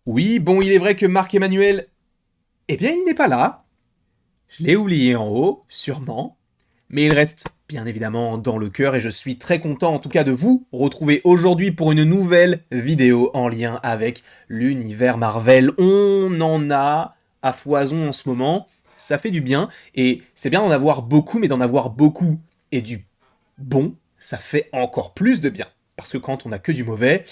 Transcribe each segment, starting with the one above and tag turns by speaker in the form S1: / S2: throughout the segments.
S1: Oui, bon, il est vrai que Marc-Emmanuel, eh bien, il n'est pas là. Je l'ai oublié en haut, sûrement. Mais il reste bien évidemment dans le cœur et je suis très content en tout cas de vous retrouver aujourd'hui pour une nouvelle vidéo en lien avec l'univers Marvel. On en a à foison en ce moment, ça fait du bien et c'est bien d'en avoir beaucoup, mais d'en avoir beaucoup et du bon, ça fait encore plus de bien. Parce que quand on a que du mauvais,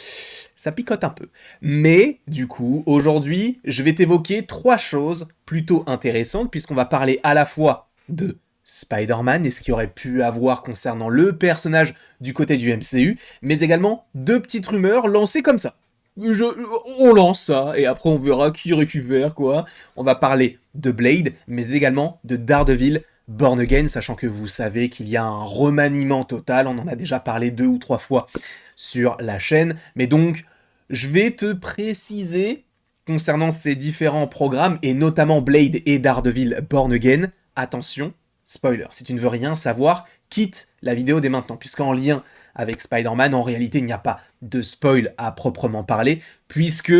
S1: ça picote un peu. Mais du coup, aujourd'hui, je vais t'évoquer trois choses plutôt intéressantes, puisqu'on va parler à la fois de Spider-Man et ce qu'il aurait pu avoir concernant le personnage du côté du MCU, mais également deux petites rumeurs lancées comme ça. On lance ça, et après on verra qui récupère quoi. On va parler de Blade, mais également de Daredevil Born Again, sachant que vous savez qu'il y a un remaniement total, on en a déjà parlé 2 ou 3 fois sur la chaîne, mais donc je vais te préciser concernant ces différents programmes, et notamment Blade et Daredevil Born Again, attention, spoiler, si tu ne veux rien savoir, quitte la vidéo dès maintenant, puisqu'en lien avec Spider-Man, en réalité, il n'y a pas de spoil à proprement parler, puisque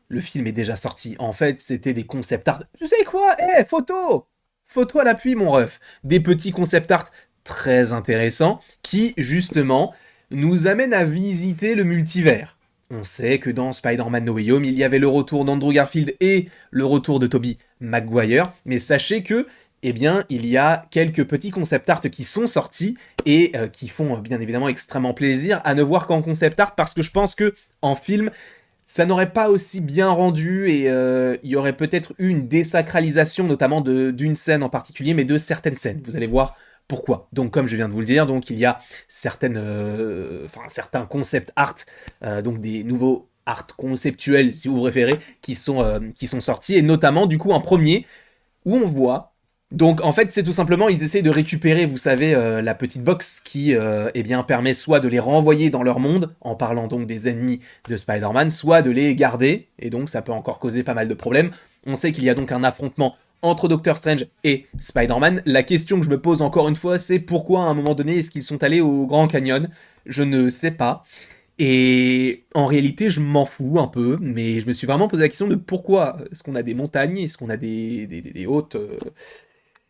S1: le film est déjà sorti. En fait, c'était des concept art. Tu sais quoi? Photo! Photo à l'appui, mon ref. Des petits concept art très intéressants qui, justement, nous amènent à visiter le multivers. On sait que dans Spider-Man No Way Home, il y avait le retour d'Andrew Garfield et le retour de Tobey Maguire, mais sachez que eh bien, il y a quelques petits concept art qui sont sortis et qui font bien évidemment extrêmement plaisir à ne voir qu'en concept art parce que je pense que en film, ça n'aurait pas aussi bien rendu et il y aurait peut-être eu une désacralisation notamment d'une scène en particulier, mais de certaines scènes. Vous allez voir pourquoi. Donc comme je viens de vous le dire, donc il y a certains concept art, donc des nouveaux art conceptuels si vous préférez, qui sont sortis et notamment du coup un premier où on voit. Donc en fait c'est tout simplement ils essaient de récupérer vous savez la petite box qui eh bien permet soit de les renvoyer dans leur monde en parlant donc des ennemis de Spider-Man, soit de les garder et donc ça peut encore causer pas mal de problèmes. On sait qu'il y a donc un affrontement entre Doctor Strange et Spider-Man. La question que je me pose encore une fois c'est pourquoi à un moment donné est-ce qu'ils sont allés au Grand Canyon? Je ne sais pas. Et en réalité, je m'en fous un peu, mais je me suis vraiment posé la question de pourquoi est-ce qu'on a des montagnes, est-ce qu'on a des hautes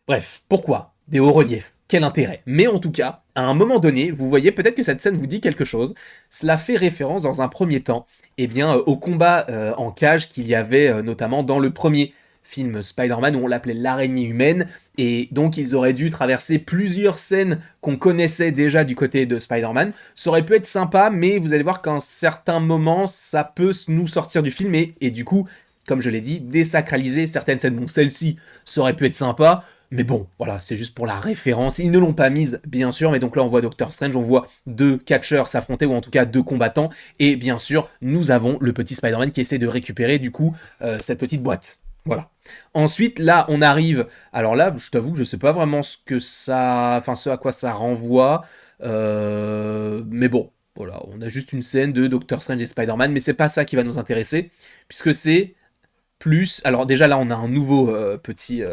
S1: bref, pourquoi des hauts reliefs? Quel intérêt? Mais en tout cas, à un moment donné, vous voyez peut-être que cette scène vous dit quelque chose. Cela fait référence dans un premier temps eh bien, au combat en cage qu'il y avait notamment dans le premier film Spider-Man où on l'appelait l'araignée humaine. Et donc ils auraient dû traverser plusieurs scènes qu'on connaissait déjà du côté de Spider-Man. Ça aurait pu être sympa, mais vous allez voir qu'à un certain moment, ça peut nous sortir du film et du coup, comme je l'ai dit, désacraliser certaines scènes. Bon, celle-ci, ça aurait pu être sympa, mais bon, voilà, c'est juste pour la référence. Ils ne l'ont pas mise, bien sûr, mais donc là on voit Doctor Strange, on voit deux catcheurs s'affronter, ou en tout cas deux combattants, et bien sûr, nous avons le petit Spider-Man qui essaie de récupérer du coup cette petite boîte. Voilà. Ensuite, là, on arrive. Alors là, je t'avoue que je sais pas vraiment ce que ça, enfin ce à quoi ça renvoie, mais bon, voilà, on a juste une scène de Doctor Strange et Spider-Man, mais c'est pas ça qui va nous intéresser, puisque c'est plus, alors déjà là on a un nouveau petit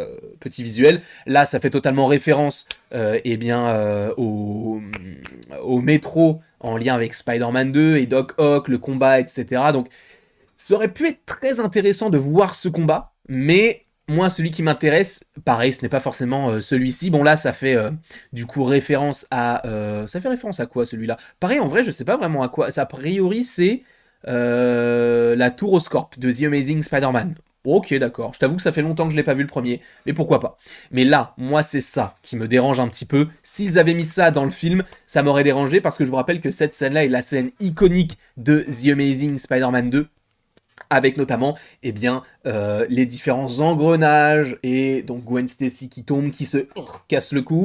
S1: visuel, là ça fait totalement référence eh bien, au métro en lien avec Spider-Man 2 et Doc Ock, le combat, etc. Donc ça aurait pu être très intéressant de voir ce combat, mais moi celui qui m'intéresse, pareil ce n'est pas forcément celui-ci, bon là ça fait du coup référence à... ça fait référence à quoi celui-là? Pareil en vrai je sais pas vraiment à quoi, ça, a priori c'est la tour au Scorp de The Amazing Spider-Man. Ok, d'accord. Je t'avoue que ça fait longtemps que je l'ai pas vu le premier, mais pourquoi pas. Mais là, moi, c'est ça qui me dérange un petit peu. S'ils avaient mis ça dans le film, ça m'aurait dérangé parce que je vous rappelle que cette scène-là est la scène iconique de The Amazing Spider-Man 2, avec notamment eh bien, les différents engrenages et donc Gwen Stacy qui tombe, qui se casse le cou.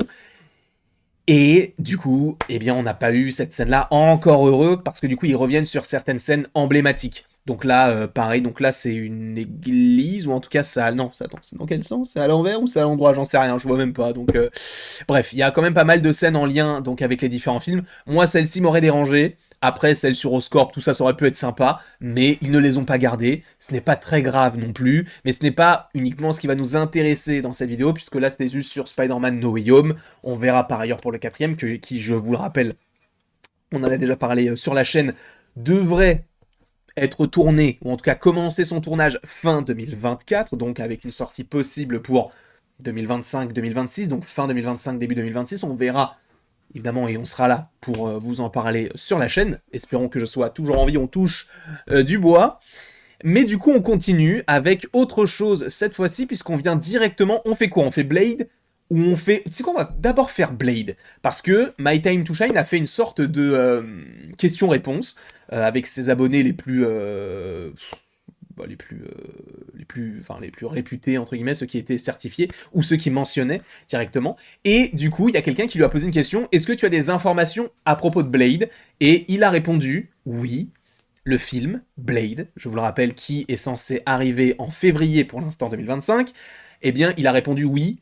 S1: Et du coup, eh bien, on n'a pas eu cette scène-là, encore heureux, parce que du coup, ils reviennent sur certaines scènes emblématiques. Donc là, pareil, donc là, c'est une église, ou en tout cas, ça... Non, attends, c'est dans quel sens? C'est à l'envers ou c'est à l'endroit? J'en sais rien, je vois même pas. Donc, bref, il y a quand même pas mal de scènes en lien donc avec les différents films. Moi, celle-ci m'aurait dérangé. Après, celle sur Oscorp, tout ça, ça aurait pu être sympa, mais ils ne les ont pas gardées. Ce n'est pas très grave non plus, mais ce n'est pas uniquement ce qui va nous intéresser dans cette vidéo, puisque là, c'était juste sur Spider-Man No Way Home. On verra par ailleurs pour le quatrième, qui, je vous le rappelle, on en a déjà parlé sur la chaîne, devrait être tourné, ou en tout cas commencer son tournage fin 2024, donc avec une sortie possible pour 2025-2026, donc fin 2025, début 2026, on verra évidemment, et on sera là pour vous en parler sur la chaîne. Espérons que je sois toujours en vie, on touche du bois. Mais du coup, on continue avec autre chose cette fois-ci, puisqu'on vient directement... On fait quoi? On fait Blade ou on fait... Tu sais quoi, on va d'abord faire Blade. Parce que My Time to Shine a fait une sorte de question-réponse avec ses abonnés les plus... les plus réputés, entre guillemets, ceux qui étaient certifiés, ou ceux qui mentionnaient directement. Et du coup, il y a quelqu'un qui lui a posé une question, est-ce que tu as des informations à propos de Blade? Et il a répondu, oui, le film, Blade, je vous le rappelle, qui est censé arriver en février pour l'instant 2025, eh bien, il a répondu oui,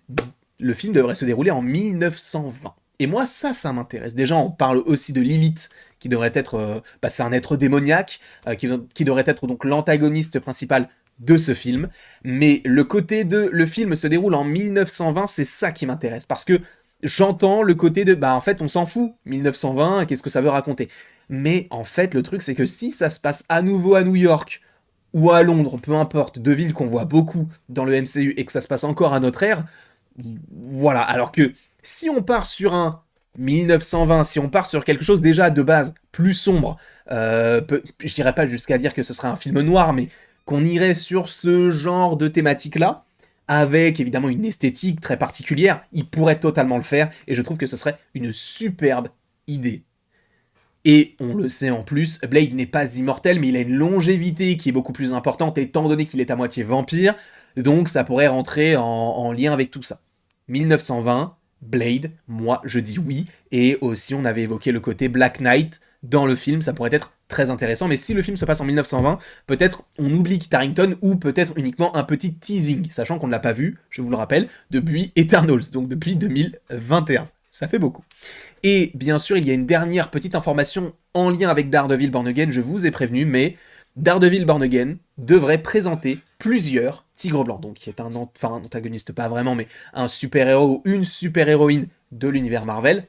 S1: le film devrait se dérouler en 1920. Et moi, ça m'intéresse. Déjà, on parle aussi de Lilith, qui devrait être... c'est un être démoniaque, qui devrait être donc l'antagoniste principal de ce film. Mais le côté de... Le film se déroule en 1920, c'est ça qui m'intéresse. Parce que j'entends le côté de... en fait, on s'en fout. 1920, qu'est-ce que ça veut raconter? Mais en fait, le truc, c'est que si ça se passe à nouveau à New York, ou à Londres, peu importe, deux villes qu'on voit beaucoup dans le MCU, et que ça se passe encore à notre ère, voilà, alors que si on part sur un 1920, si on part sur quelque chose déjà de base plus sombre, je dirais pas jusqu'à dire que ce serait un film noir, mais qu'on irait sur ce genre de thématique-là, avec évidemment une esthétique très particulière, il pourrait totalement le faire, et je trouve que ce serait une superbe idée. Et on le sait en plus, Blade n'est pas immortel, mais il a une longévité qui est beaucoup plus importante, étant donné qu'il est à moitié vampire, donc ça pourrait rentrer en lien avec tout ça. 1920, Blade, moi je dis oui, et aussi on avait évoqué le côté Black Knight dans le film, ça pourrait être très intéressant, mais si le film se passe en 1920, peut-être on oublie Kit Harington, ou peut-être uniquement un petit teasing, sachant qu'on ne l'a pas vu, je vous le rappelle, depuis Eternals, donc depuis 2021. Ça fait beaucoup. Et bien sûr, il y a une dernière petite information en lien avec Daredevil Born Again, je vous ai prévenu, mais Daredevil Born Again devrait présenter plusieurs Tigres Blancs, donc qui est un antagoniste pas vraiment, mais un super-héros ou une super-héroïne de l'univers Marvel.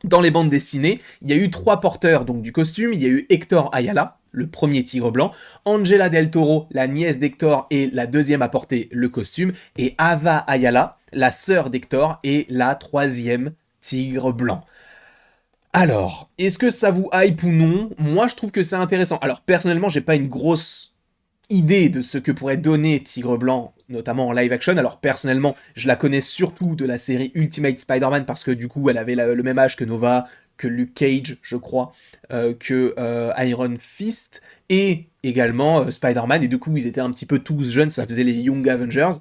S1: Dans les bandes dessinées, il y a eu 3 porteurs donc du costume, il y a eu Hector Ayala, le premier Tigre Blanc, Angela Del Toro, la nièce d'Hector et la deuxième à porter le costume, et Ava Ayala, la sœur d'Hector et la 3e Tigre Blanc. Alors, est-ce que ça vous hype ou non? Moi, je trouve que c'est intéressant. Alors, personnellement, j'ai pas une grosse idée de ce que pourrait donner Tigre Blanc, notamment en live action. Alors, personnellement, je la connais surtout de la série Ultimate Spider-Man, parce que du coup, elle avait le même âge que Nova, que Luke Cage, je crois, que Iron Fist, et également Spider-Man, et du coup, ils étaient un petit peu tous jeunes, ça faisait les Young Avengers.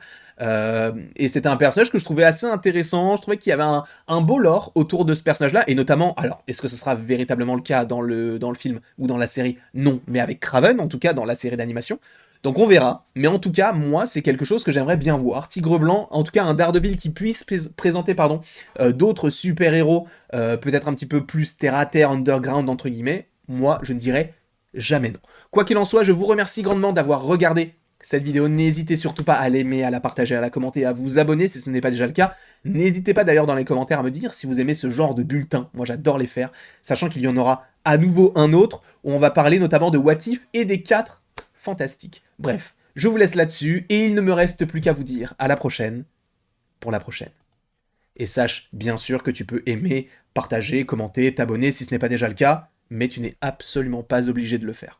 S1: Et c'était un personnage que je trouvais assez intéressant, je trouvais qu'il y avait un beau lore autour de ce personnage-là, et notamment, alors, est-ce que ce sera véritablement le cas dans le film ou dans la série? Non, mais avec Kraven, en tout cas, dans la série d'animation. Donc on verra, mais en tout cas, moi, c'est quelque chose que j'aimerais bien voir. Tigre Blanc, en tout cas un Daredevil qui puisse présenter d'autres super-héros, peut-être un petit peu plus terre-à-terre, underground, entre guillemets, moi, je ne dirais jamais non. Quoi qu'il en soit, je vous remercie grandement d'avoir regardé cette vidéo. N'hésitez surtout pas à l'aimer, à la partager, à la commenter, à vous abonner si ce n'est pas déjà le cas. N'hésitez pas d'ailleurs dans les commentaires à me dire si vous aimez ce genre de bulletin. Moi j'adore les faire, sachant qu'il y en aura à nouveau un autre où on va parler notamment de What If et des 4 fantastiques. Bref, je vous laisse là-dessus et il ne me reste plus qu'à vous dire à la prochaine pour la prochaine. Et sache bien sûr que tu peux aimer, partager, commenter, t'abonner si ce n'est pas déjà le cas, mais tu n'es absolument pas obligé de le faire.